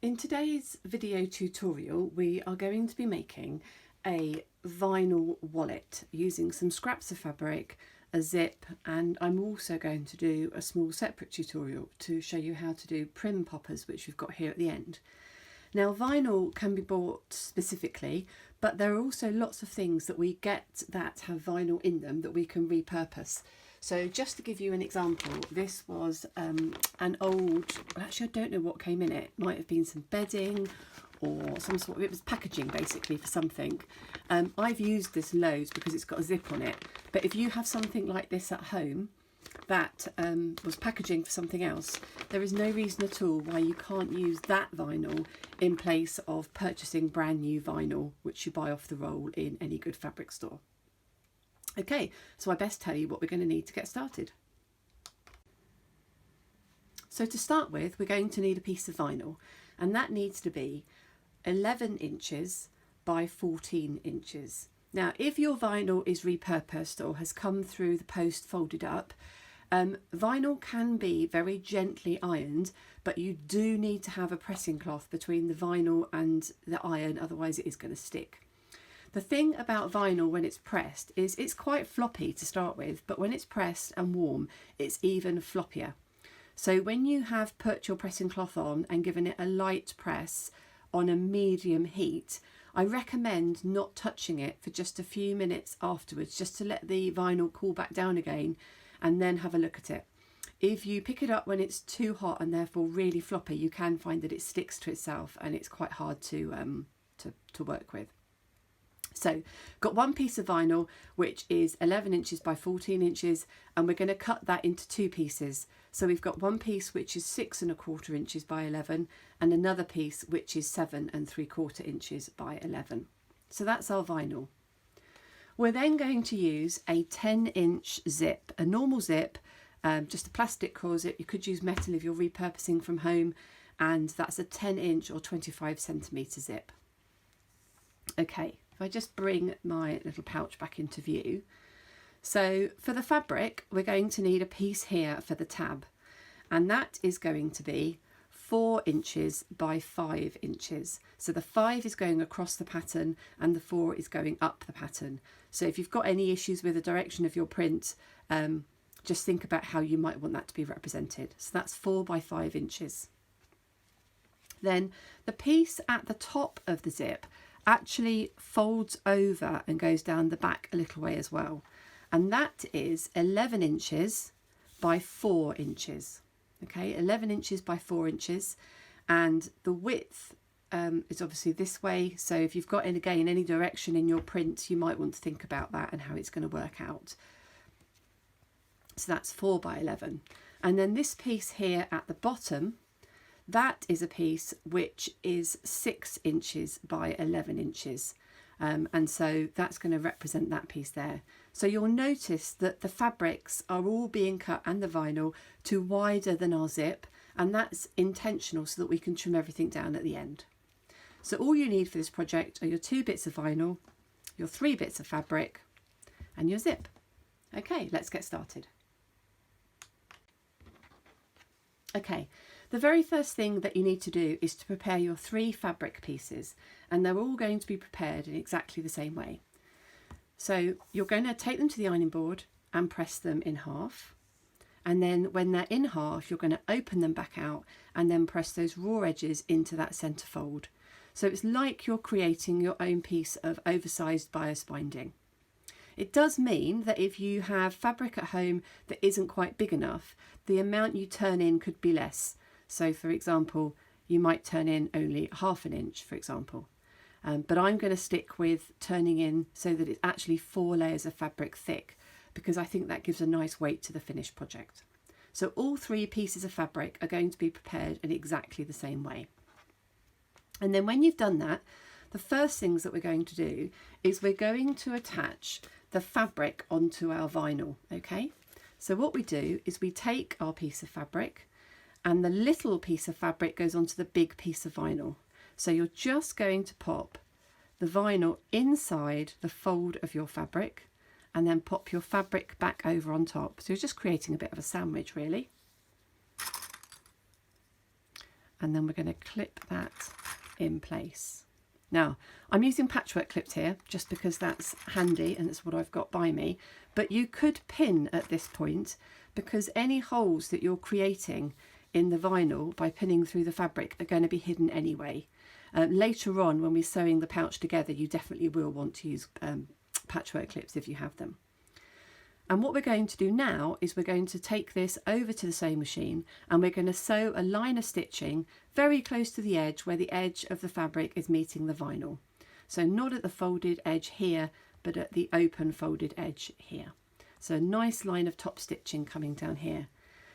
In today's video tutorial, we are going to be making a vinyl wallet using some scraps of fabric, a zip, and I'm also going to do a small separate tutorial to show you how to do prim poppers, which we've got here at the end. Now, vinyl can be bought specifically, but there are also lots of things that we get that have vinyl in them that we can repurpose. So just to give you an example, this was an old, actually I don't know what came in it. Might have been some bedding or some sort of, it was packaging basically for something. I've used this loads because it's got a zip on it. But if you have something like this at home that was packaging for something else, there is no reason at all why you can't use that vinyl in place of purchasing brand new vinyl, which you buy off the roll in any good fabric store. Okay, so I best tell you what we're going to need to get started. So to start with, we're going to need a piece of vinyl, and that needs to be 11 inches by 14 inches. Now, if your vinyl is repurposed or has come through the post folded up, vinyl can be very gently ironed, but you do need to have a pressing cloth between the vinyl and the iron, otherwise it is going to stick. The thing about vinyl when it's pressed is it's quite floppy to start with, but when it's pressed and warm, it's even floppier. So when you have put your pressing cloth on and given it a light press on a medium heat, I recommend not touching it for just a few minutes afterwards, just to let the vinyl cool back down again and then have a look at it. If you pick it up when it's too hot and therefore really floppy, you can find that it sticks to itself and it's quite hard to work with. So got one piece of vinyl which is 11 inches by 14 inches, and we're going to cut that into two pieces. So we've got one piece which is 6¼ inches by 11 and another piece which is 7¾ inches by 11. So that's our vinyl. We're then going to use a 10-inch zip, a normal zip, just a plastic core zip. You could use metal if you're repurposing from home, and that's a 10-inch or 25cm zip. Okay. If I just bring my little pouch back into view. So for the fabric, we're going to need a piece here for the tab, and that is going to be 4 inches by 5 inches. So the 5 is going across the pattern and the 4 is going up the pattern. So if you've got any issues with the direction of your print, just think about how you might want that to be represented. So that's 4 by 5 inches. Then the piece at the top of the zip actually folds over and goes down the back a little way as well, and that is 11 inches by 4 inches. Okay, 11 inches by 4 inches, and the width is obviously this way. So if you've got, again, any direction in your print, you might want to think about that and how it's going to work out. So that's 4 by 11, and then this piece here at the bottom, that is a piece which is 6 inches by 11 inches. And so that's going to represent that piece there. So you'll notice that the fabrics are all being cut, and the vinyl, to wider than our zip. And that's intentional so that we can trim everything down at the end. So all you need for this project are your 2 bits of vinyl, your 3 bits of fabric, and your zip. Okay, let's get started. Okay. The very first thing that you need to do is to prepare your 3 fabric pieces, and they're all going to be prepared in exactly the same way. So you're going to take them to the ironing board and press them in half, and then when they're in half, you're going to open them back out and then press those raw edges into that centre fold. So it's like you're creating your own piece of oversized bias binding. It does mean that if you have fabric at home that isn't quite big enough, the amount you turn in could be less. So for example, you might turn in only 1/2 inch, for example. But I'm going to stick with turning in so that it's actually 4 layers of fabric thick, because I think that gives a nice weight to the finished project. So all 3 pieces of fabric are going to be prepared in exactly the same way. And then when you've done that, the first things that we're going to do is we're going to attach the fabric onto our vinyl. Okay, so what we do is we take our piece of fabric, and the little piece of fabric goes onto the big piece of vinyl. So you're just going to pop the vinyl inside the fold of your fabric and then pop your fabric back over on top. So you're just creating a bit of a sandwich really. and then we're going to clip that in place. Now, I'm using patchwork clips here just because that's handy and it's what I've got by me, but you could pin at this point because any holes that you're creating in the vinyl by pinning through the fabric are going to be hidden anyway. Later on, when we're sewing the pouch together, you definitely will want to use patchwork clips if you have them. And what we're going to do now is we're going to take this over to the sewing machine and we're going to sew a line of stitching very close to the edge where the edge of the fabric is meeting the vinyl. So not at the folded edge here, but at the open folded edge here. So a nice line of top stitching coming down here.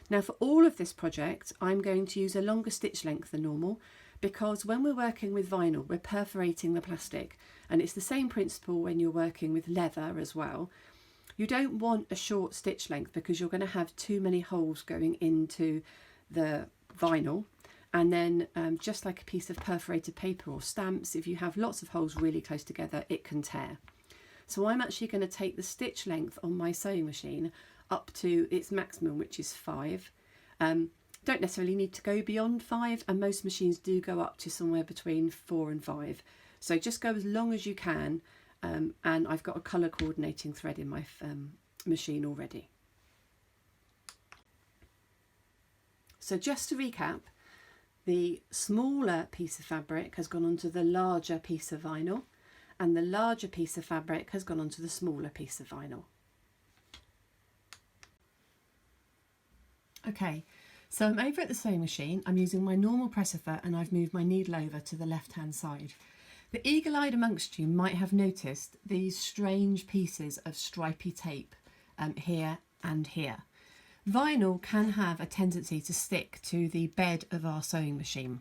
Now for all of this project, I'm going to use a longer stitch length than normal because when we're working with vinyl, we're perforating the plastic, and it's the same principle when you're working with leather as well. You don't want a short stitch length because you're going to have too many holes going into the vinyl, and then just like a piece of perforated paper or stamps, if you have lots of holes really close together, it can tear. So I'm actually going to take the stitch length on my sewing machine up to its maximum, which is 5. Don't necessarily need to go beyond 5, and most machines do go up to somewhere between 4 and 5. So just go as long as you can, and I've got a colour coordinating thread in my machine already. So just to recap, the smaller piece of fabric has gone onto the larger piece of vinyl, and the larger piece of fabric has gone onto the smaller piece of vinyl. Okay, so I'm over at the sewing machine. I'm using my normal presser foot and I've moved my needle over to the left hand side. The eagle-eyed amongst you might have noticed these strange pieces of stripy tape here and here. Vinyl can have a tendency to stick to the bed of our sewing machine.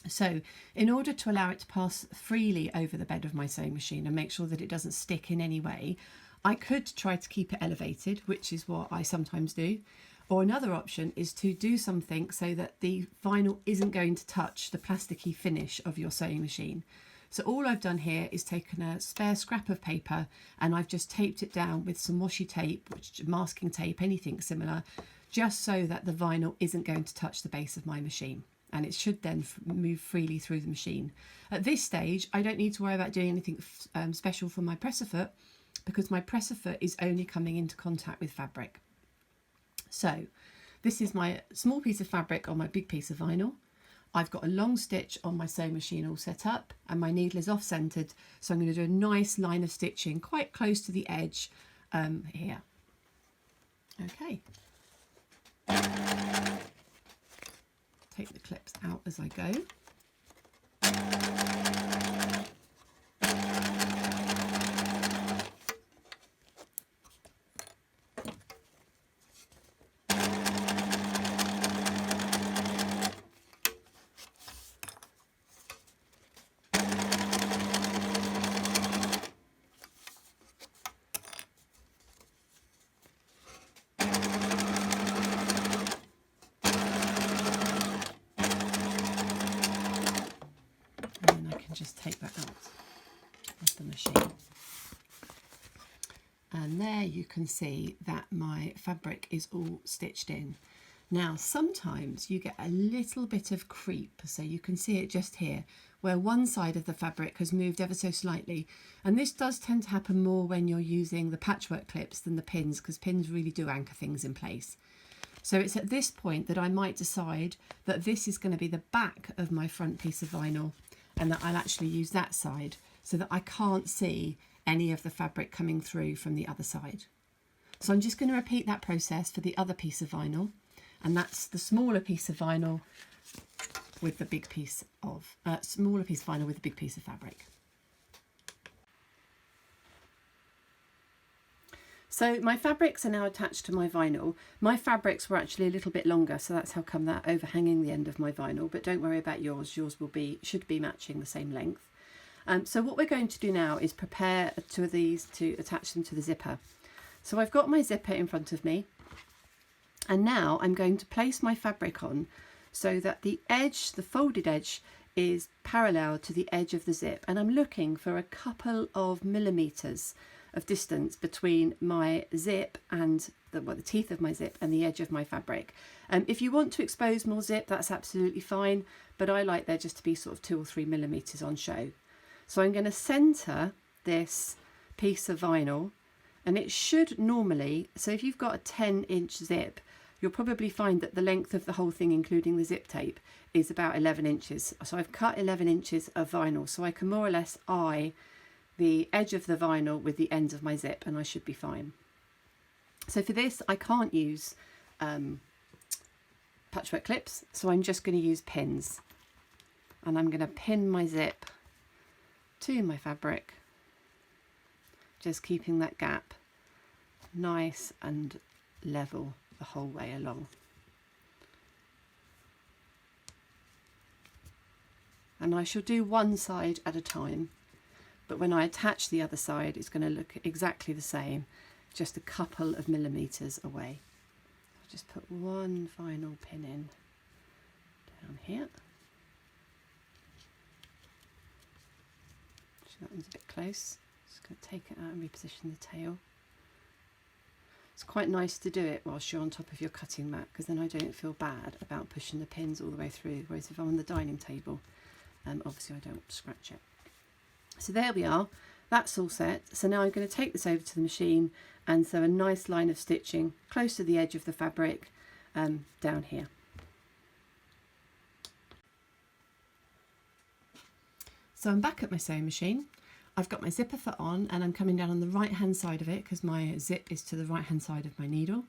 So in order to allow it to pass freely over the bed of my sewing machine and make sure that it doesn't stick in any way, I could try to keep it elevated, which is what I sometimes do. Or another option is to do something so that the vinyl isn't going to touch the plasticky finish of your sewing machine. So all I've done here is taken a spare scrap of paper and I've just taped it down with some washi tape, which masking tape, anything similar, just so that the vinyl isn't going to touch the base of my machine. And it should then move freely through the machine. At this stage, I don't need to worry about doing anything special for my presser foot because my presser foot is only coming into contact with fabric. So this is my small piece of fabric on my big piece of vinyl. I've got a long stitch on my sewing machine all set up and my needle is off-centered. So I'm going to do a nice line of stitching quite close to the edge here. Okay. Take the clips out as I go. Just take that out of the machine, and there you can see that my fabric is all stitched in. Now sometimes you get a little bit of creep, so you can see it just here where one side of the fabric has moved ever so slightly, and this does tend to happen more when you're using the patchwork clips than the pins, because pins really do anchor things in place. So it's at this point that I might decide that this is going to be the back of my front piece of vinyl, and that I'll actually use that side so that I can't see any of the fabric coming through from the other side. So I'm just going to repeat that process for the other piece of vinyl, and that's the smaller piece of vinyl with the big piece of smaller piece of vinyl with the big piece of fabric. So my fabrics are now attached to my vinyl. My fabrics were actually a little bit longer, so that's how come that overhanging the end of my vinyl, but don't worry about yours. Yours should be matching the same length. So what we're going to do now is prepare two of these to attach them to the zipper. So I've got my zipper in front of me, and now I'm going to place my fabric on so that the edge, the folded edge, is parallel to the edge of the zip, and I'm looking for a couple of millimeters of distance between my zip and the teeth of my zip and the edge of my fabric. If you want to expose more zip, that's absolutely fine, but I like there just to be sort of 2 or 3 millimeters on show. So I'm going to center this piece of vinyl, and it should normally, so if you've got a 10-inch zip, you'll probably find that the length of the whole thing, including the zip tape, is about 11 inches. So I've cut 11 inches of vinyl, so I can more or less eye the edge of the vinyl with the ends of my zip, and I should be fine. So for this, I can't use patchwork clips, so I'm just going to use pins. And I'm going to pin my zip to my fabric, just keeping that gap nice and level the whole way along. And I shall do one side at a time, but when I attach the other side, it's going to look exactly the same, just a couple of millimeters away. I'll just put one final pin in down here. That one's a bit close. Just going to take it out and reposition the tail. It's quite nice to do it whilst you're on top of your cutting mat, because then I don't feel bad about pushing the pins all the way through, whereas if I'm on the dining table, obviously I don't want to scratch it. So there we are, that's all set. So now I'm going to take this over to the machine and sew a nice line of stitching close to the edge of the fabric down here. So I'm back at my sewing machine. I've got my zipper foot on and I'm coming down on the right hand side of it because my zip is to the right hand side of my needle,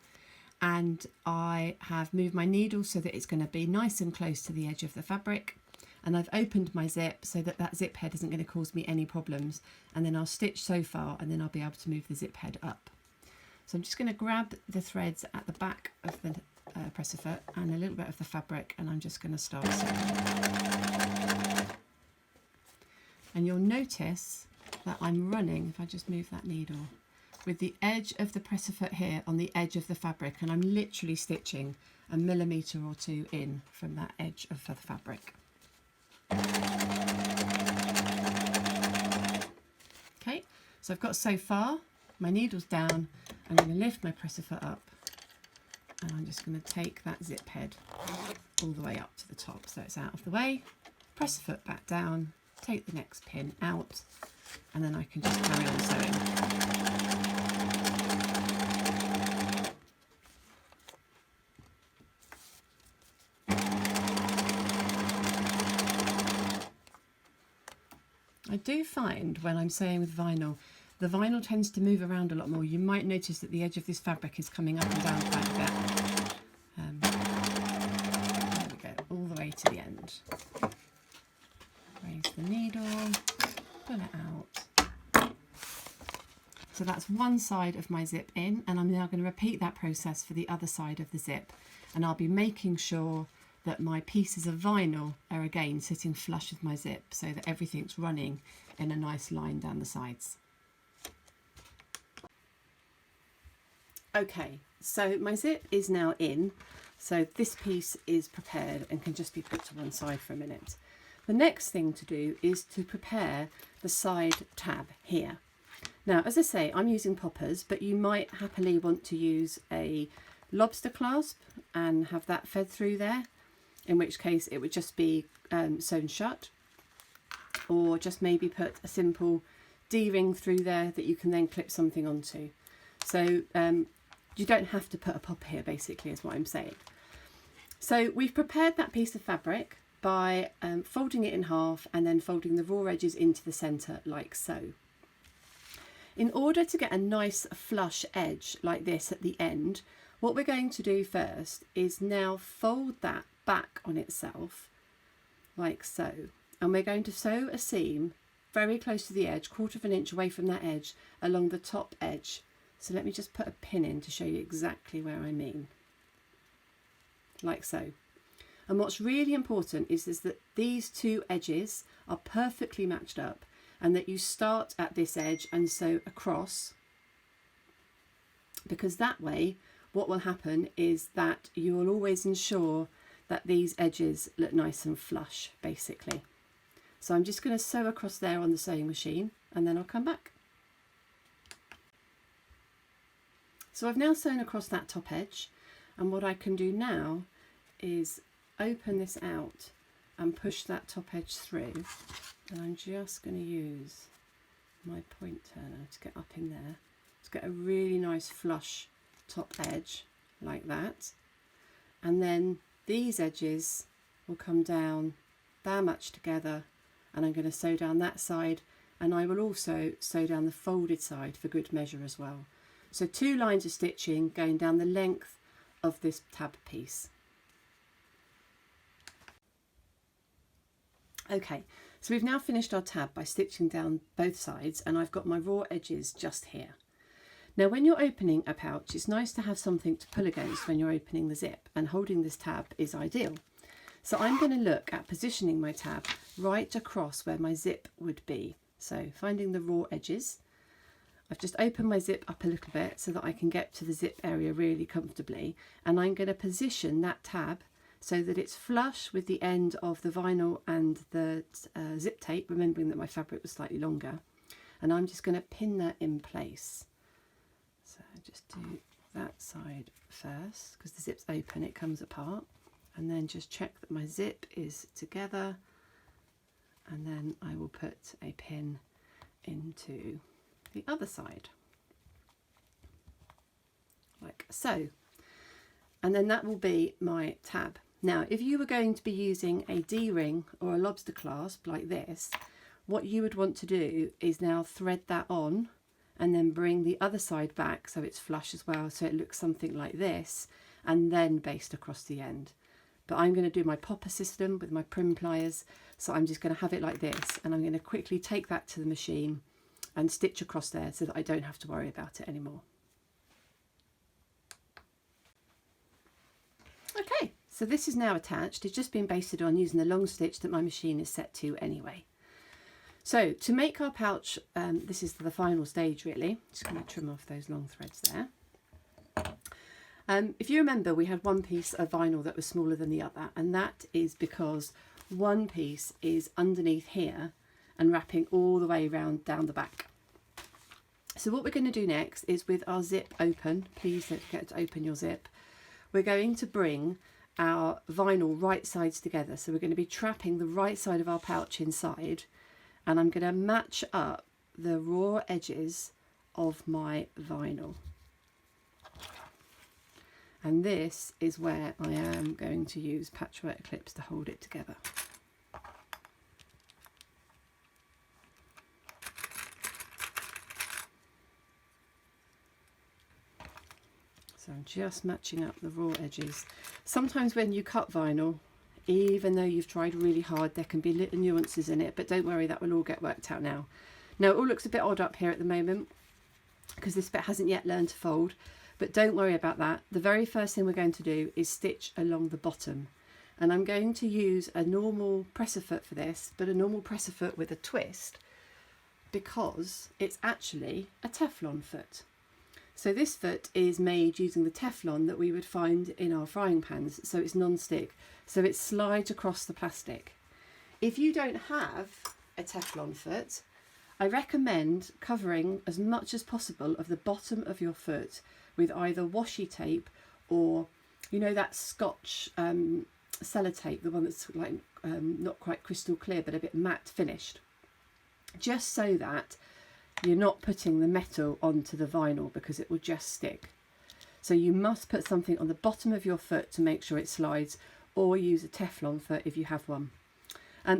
and I have moved my needle so that it's going to be nice and close to the edge of the fabric, and I've opened my zip so that that zip head isn't going to cause me any problems, and then I'll stitch so far and then I'll be able to move the zip head up. So I'm just going to grab the threads at the back of the presser foot and a little bit of the fabric, and I'm just going to start sewing. And you'll notice that I'm running, if I just move that needle, with the edge of the presser foot here on the edge of the fabric, and I'm literally stitching a millimetre or two in from that edge of the fabric. Okay, so I've got so far, my needle's down, I'm going to lift my presser foot up, and I'm just going to take that zip head all the way up to the top so it's out of the way, presser foot back down, take the next pin out, and then I can just carry on sewing. I do find when I'm sewing with vinyl, the vinyl tends to move around a lot more. You might notice that the edge of this fabric is coming up and down quite a bit. There we go, all the way to the end. Raise the needle, pull it out. So that's one side of my zip in, and I'm now going to repeat that process for the other side of the zip, and I'll be making sure that my pieces of vinyl are again sitting flush with my zip so that everything's running in a nice line down the sides. Okay, so my zip is now in, so this piece is prepared and can just be put to one side for a minute. The next thing to do is to prepare the side tab here. Now, as I say, I'm using poppers, but you might happily want to use a lobster clasp and have that fed through there, in which case it would just be sewn shut, or just maybe put a simple D-ring through there that you can then clip something onto. So you don't have to put a popper here, basically, is what I'm saying. So we've prepared that piece of fabric by folding it in half and then folding the raw edges into the centre like so. In order to get a nice flush edge like this at the end, what we're going to do first is now fold that back on itself like so, and we're going to sew a seam very close to the edge, 1/4 of an inch away from that edge, along the top edge. So let me just put a pin in to show you exactly where I mean, like so. And what's really important is that these two edges are perfectly matched up, and that you start at this edge and sew across, because that way what will happen is that you will always ensure that these edges look nice and flush, basically. So I'm just going to sew across there on the sewing machine, and then I'll come back. So I've now sewn across that top edge, and what I can do now is open this out and push that top edge through, and I'm just going to use my point turner to get up in there to get a really nice flush top edge like that, and then these edges will come down that much together, and I'm going to sew down that side, and I will also sew down the folded side for good measure as well. So 2 lines of stitching going down the length of this tab piece. Okay, so we've now finished our tab by stitching down both sides, and I've got my raw edges just here. Now when you're opening a pouch, it's nice to have something to pull against when you're opening the zip, and holding this tab is ideal. So I'm going to look at positioning my tab right across where my zip would be. So finding the raw edges, I've just opened my zip up a little bit so that I can get to the zip area really comfortably, and I'm going to position that tab so that it's flush with the end of the vinyl and the zip tape, remembering that my fabric was slightly longer, and I'm just going to pin that in place. So just do that side first, because the zip's open, it comes apart, and then just check that my zip is together, and then I will put a pin into the other side like so, and then that will be my tab. Now if you were going to be using a D-ring or a lobster clasp like this, what you would want to do is now thread that on and then bring the other side back so it's flush as well, so it looks something like this, and then baste across the end. But I'm going to do my popper system with my prim pliers, so I'm just going to have it like this, and I'm going to quickly take that to the machine and stitch across there so that I don't have to worry about it anymore. Okay, so this is now attached. It's just been basted on using the long stitch that my machine is set to anyway. So to make our pouch, this is the final stage really. Just going to trim off those long threads there. If you remember, we had one piece of vinyl that was smaller than the other, and that is because one piece is underneath here and wrapping all the way around down the back. So what we're going to do next is, with our zip open, please don't forget to open your zip, we're going to bring our vinyl right sides together. So we're going to be trapping the right side of our pouch inside, and I'm going to match up the raw edges of my vinyl. And this is where I am going to use patchwork clips to hold it together. So I'm just matching up the raw edges. Sometimes when you cut vinyl, even though you've tried really hard, there can be little nuances in it, but don't worry, that will all get worked out now. Now it all looks a bit odd up here at the moment because this bit hasn't yet learned to fold, but don't worry about that. The very first thing we're going to do is stitch along the bottom, and I'm going to use a normal presser foot for this, but a normal presser foot with a twist, because it's actually a Teflon foot. So this foot is made using the Teflon that we would find in our frying pans, so it's non-stick, so it slides across the plastic. If you don't have a Teflon foot, I recommend covering as much as possible of the bottom of your foot with either washi tape or, you know, that Scotch sellotape, the one that's like not quite crystal clear but a bit matte finished, just so that you're not putting the metal onto the vinyl, because it will just stick. So you must put something on the bottom of your foot to make sure it slides, or use a Teflon foot if you have one.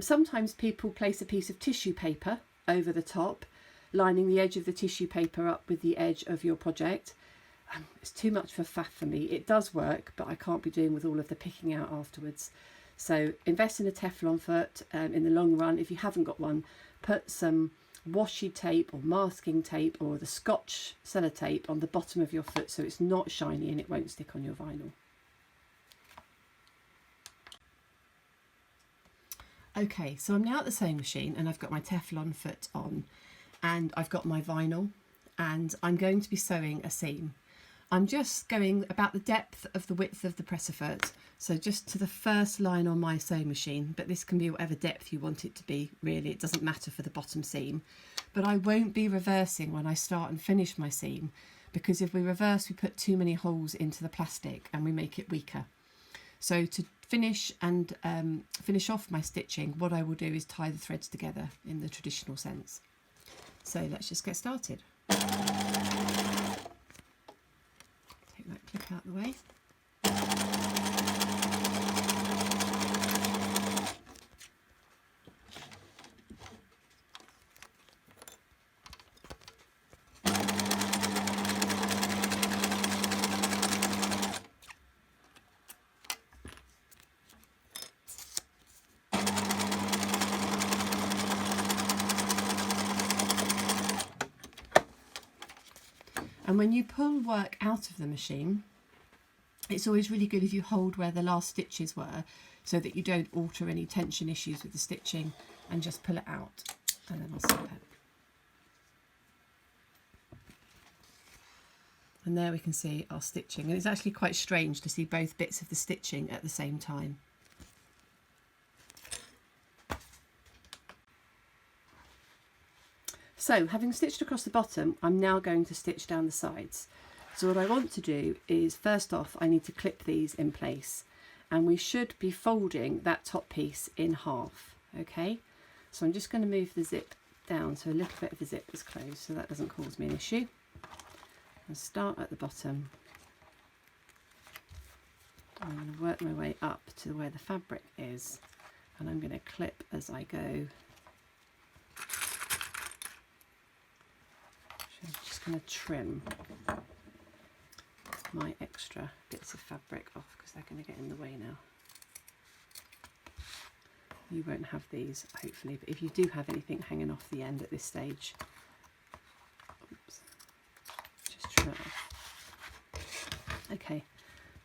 Sometimes people place a piece of tissue paper over the top, lining the edge of the tissue paper up with the edge of your project. It's too much for faff for me. It does work, but I can't be doing with all of the picking out afterwards. So invest in a Teflon foot in the long run. If you haven't got one, put some washi tape or masking tape or the Scotch sellotape on the bottom of your foot so it's not shiny and it won't stick on your vinyl. Okay, so I'm now at the sewing machine and I've got my Teflon foot on and I've got my vinyl, and I'm going to be sewing a seam. I'm just going about the depth of the width of the presser foot, so just to the first line on my sewing machine, but this can be whatever depth you want it to be, really, it doesn't matter for the bottom seam. But I won't be reversing when I start and finish my seam, because if we reverse, we put too many holes into the plastic and we make it weaker. So to finish and finish off my stitching, what I will do is tie the threads together in the traditional sense. So let's just get started. Take that clip out of the way. And when you pull work out of the machine, it's always really good if you hold where the last stitches were so that you don't alter any tension issues with the stitching, and just pull it out and then I'll snip it. And there we can see our stitching, and it's actually quite strange to see both bits of the stitching at the same time. So having stitched across the bottom, I'm now going to stitch down the sides. So what I want to do is, first off, I need to clip these in place, and we should be folding that top piece in half. Okay, so I'm just going to move the zip down so a little bit of the zip is closed, so that doesn't cause me an issue. And start at the bottom. I'm going to work my way up to where the fabric is, and I'm going to clip as I go. I'm just going to trim my extra bits of fabric off because they're going to get in the way now. You won't have these, hopefully, but if you do have anything hanging off the end at this stage, oops, just trim it off. Okay,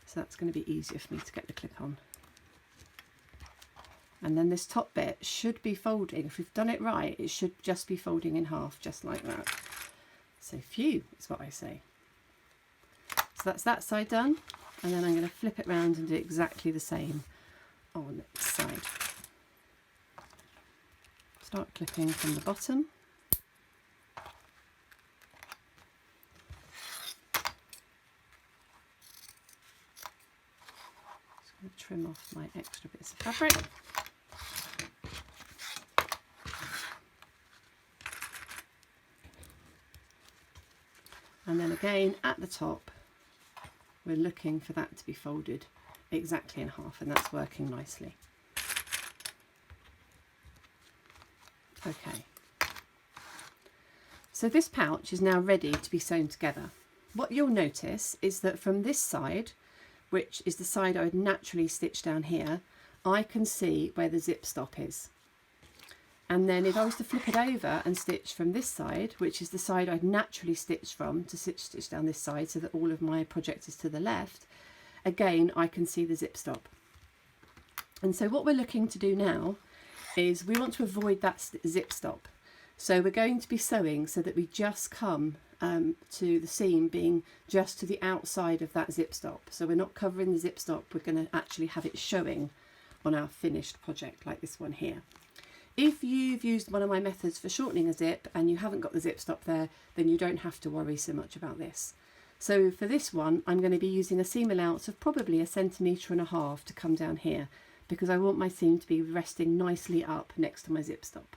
so that's going to be easier for me to get the clip on. And then this top bit should be folding. If we've done it right, it should just be folding in half, just like that. So phew, is what I say. So that's that side done, and then I'm going to flip it round and do exactly the same on this side. Start clipping from the bottom. Just going to trim off my extra bits of fabric. And then again at the top, we're looking for that to be folded exactly in half, and that's working nicely. Okay, so this pouch is now ready to be sewn together. What you'll notice is that from this side, which is the side I would naturally stitch down here, I can see where the zip stop is. And then if I was to flip it over and stitch from this side, which is the side I'd naturally stitch from to stitch down this side so that all of my project is to the left, again I can see the zip stop. And so what we're looking to do now is we want to avoid that zip stop. So we're going to be sewing so that we just come to the seam being just to the outside of that zip stop. So we're not covering the zip stop, we're going to actually have it showing on our finished project like this one here. If you've used one of my methods for shortening a zip and you haven't got the zip stop there, then you don't have to worry so much about this. So for this one, I'm going to be using a seam allowance of probably 1.5 centimetres to come down here, because I want my seam to be resting nicely up next to my zip stop.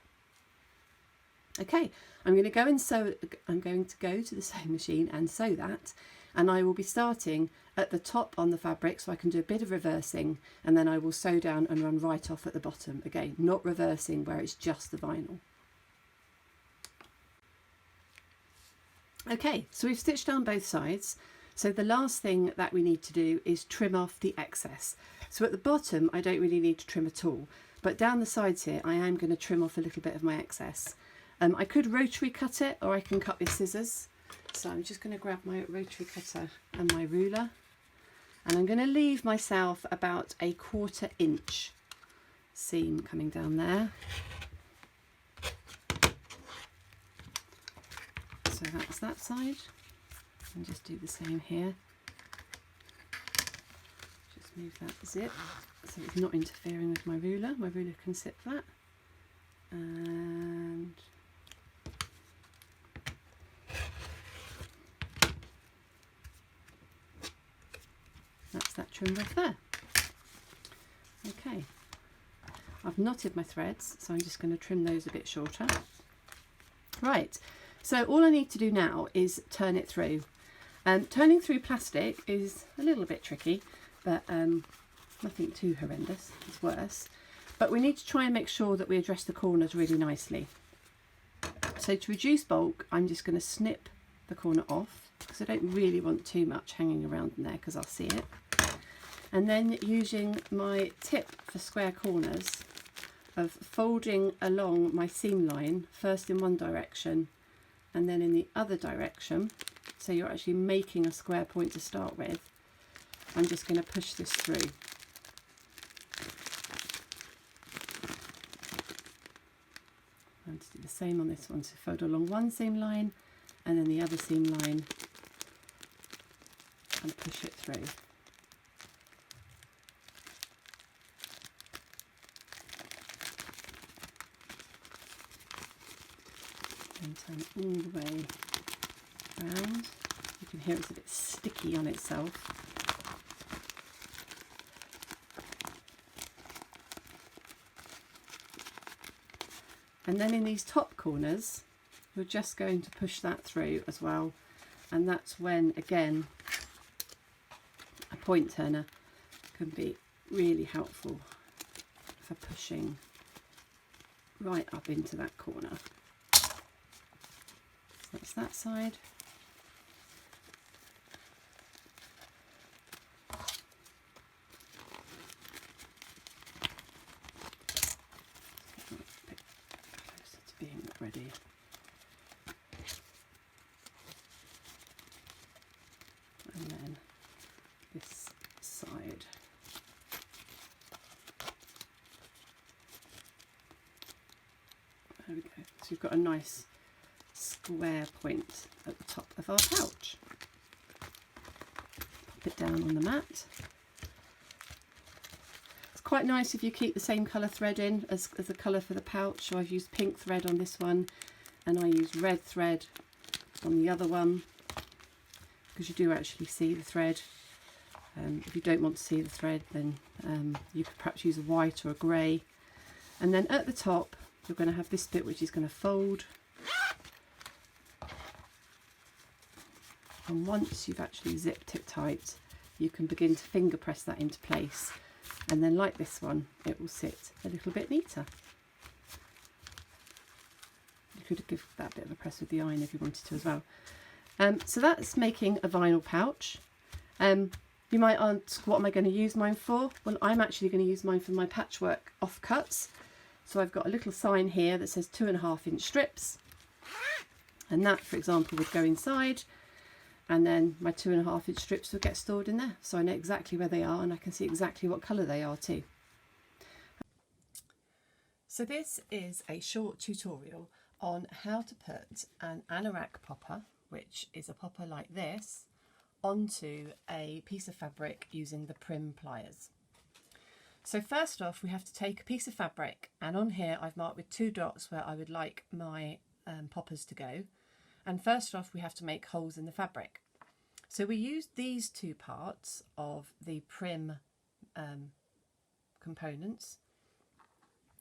Okay, I'm going to go and sew. I'm going to go to the sewing machine and sew that, and I will be starting at the top on the fabric so I can do a bit of reversing, and then I will sew down and run right off at the bottom. Again, not reversing where it's just the vinyl. Okay, so we've stitched down both sides. So the last thing that we need to do is trim off the excess. So at the bottom, I don't really need to trim at all, but down the sides here, I am going to trim off a little bit of my excess. I could rotary cut it, or I can cut with scissors. So I'm just going to grab my rotary cutter and my ruler, and I'm going to leave myself about 1/4 inch seam coming down there. So that's that side, and just do the same here. Just move that zip so it's not interfering with my ruler. My ruler can sit flat, and that trim width there. Okay, I've knotted my threads, so I'm just going to trim those a bit shorter. Right, so all I need to do now is turn it through. Turning through plastic is a little bit tricky, but nothing too horrendous, it's worse. But we need to try and make sure that we address the corners really nicely. So to reduce bulk, I'm just going to snip the corner off, because I don't really want too much hanging around in there because I'll see it. And then using my tip for square corners of folding along my seam line, first in one direction and then in the other direction, so you're actually making a square point to start with. I'm just going to push this through. And to do the same on this one, so fold along one seam line and then the other seam line and push it through. And turn all the way around. You can hear it's a bit sticky on itself. And then in these top corners, you're just going to push that through as well. And that's when, again, a point turner can be really helpful for pushing right up into that corner. So that's that side. Being ready. And then this side. There we go. So you've got a nice square point at the top of our pouch. Pop it down on the mat. Quite nice if you keep the same colour thread in as the colour for the pouch. So I've used pink thread on this one and I used red thread on the other one, because you do actually see the thread. If you don't want to see the thread, then you could perhaps use a white or a grey. And then at the top you're going to have this bit which is going to fold, and once you've actually zipped it tight you can begin to finger press that into place. And then like this one, it will sit a little bit neater. You could give that a bit of a press with the iron if you wanted to as well. So that's making a vinyl pouch. You might ask, what am I going to use mine for? Well, I'm actually going to use mine for my patchwork offcuts. So I've got a little sign here that says 2.5 inch strips. And that, for example, would go inside. And then my 2.5 inch strips will get stored in there, so I know exactly where they are and I can see exactly what colour they are too. So this is a short tutorial on how to put an anorak popper, which is a popper like this, onto a piece of fabric using the Prim pliers. So first off, we have to take a piece of fabric, and on here I've marked with 2 dots where I would like my poppers to go. And first off, we have to make holes in the fabric. So we used these 2 parts of the Prim components,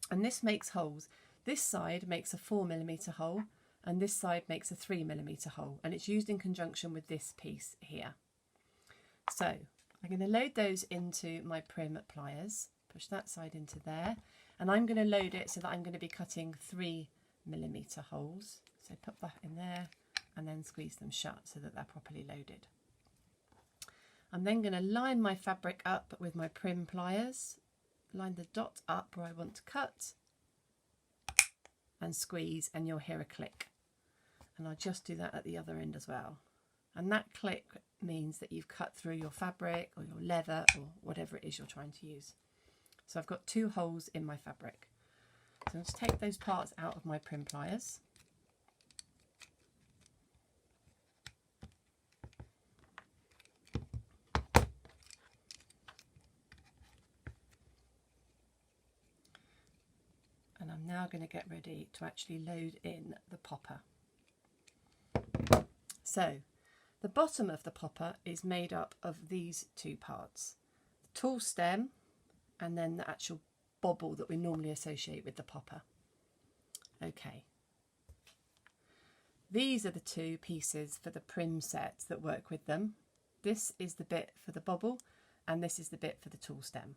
and this makes holes. This side makes a 4mm hole and this side makes a 3mm hole, and it's used in conjunction with this piece here. So I'm going to load those into my Prim pliers, push that side into there, and I'm going to load it so that I'm going to be cutting 3mm holes. So put that in there and then squeeze them shut so that they're properly loaded. I'm then going to line my fabric up with my Prim pliers, line the dot up where I want to cut, and squeeze, and you'll hear a click. And I'll just do that at the other end as well. And that click means that you've cut through your fabric or your leather or whatever it is you're trying to use. So I've got 2 holes in my fabric. So I'll just take those parts out of my Prim pliers. And I'm now going to get ready to actually load in the popper. So the bottom of the popper is made up of these 2 parts. tool stem, and then the actual bobble that we normally associate with the popper. Okay. These are the two pieces for the prim set that work with them. This is the bit for the bobble, and this is the bit for the tool stem.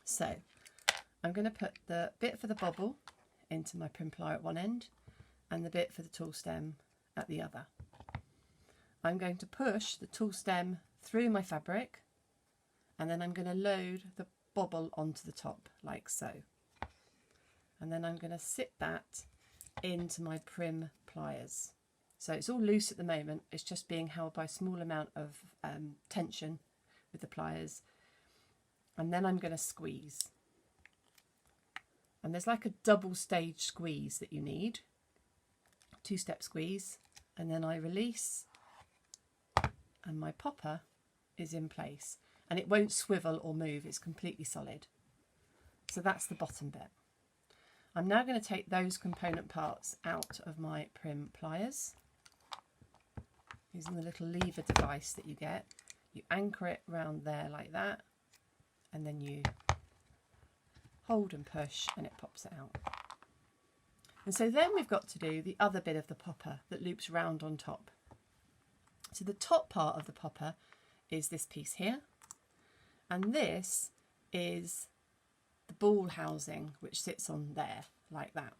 So I'm going to put the bit for the bobble into my prim plier at one end and the bit for the tool stem at the other. I'm going to push the tool stem through my fabric, and then I'm going to load the bobble onto the top like so. And then I'm going to sit that into my prim pliers. So it's all loose at the moment, it's just being held by a small amount of tension with the pliers. And then I'm going to squeeze. And there's like a double stage squeeze that you need. Two-step squeeze, and then I release, and my popper is in place. And it won't swivel or move, it's completely solid. So that's the bottom bit. I'm now going to take those component parts out of my prim pliers. Using the little lever device that you get, you anchor it round there like that, and then you hold and push and it pops it out. And so then we've got to do the other bit of the popper that loops round on top. So the top part of the popper is this piece here, and this is the ball housing which sits on there like that.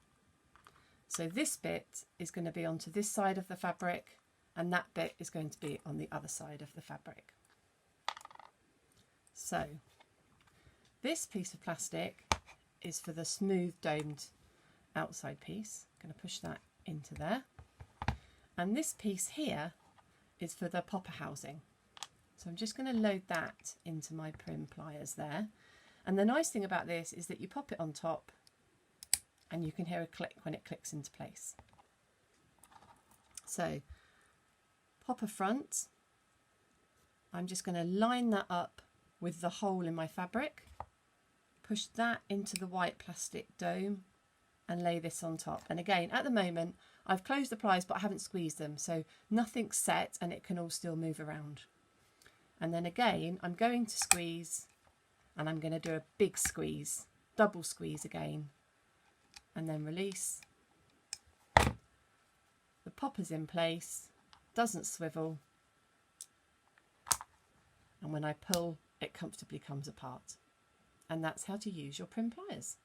So this bit is going to be onto this side of the fabric, and that bit is going to be on the other side of the fabric. So this piece of plastic is for the smooth domed outside piece. I'm going to push that into there. And this piece here is for the popper housing. So I'm just going to load that into my prim pliers there. And the nice thing about this is that you pop it on top and you can hear a click when it clicks into place. So popper front, I'm just going to line that up with the hole in my fabric, push that into the white plastic dome and lay this on top. And again, at the moment, I've closed the pliers but I haven't squeezed them, so nothing's set and it can all still move around. And then again, I'm going to squeeze, and I'm going to do a big squeeze, double squeeze again, and then release. The popper's in place, doesn't swivel, and when I pull, it comfortably comes apart. And that's how to use your prim pliers.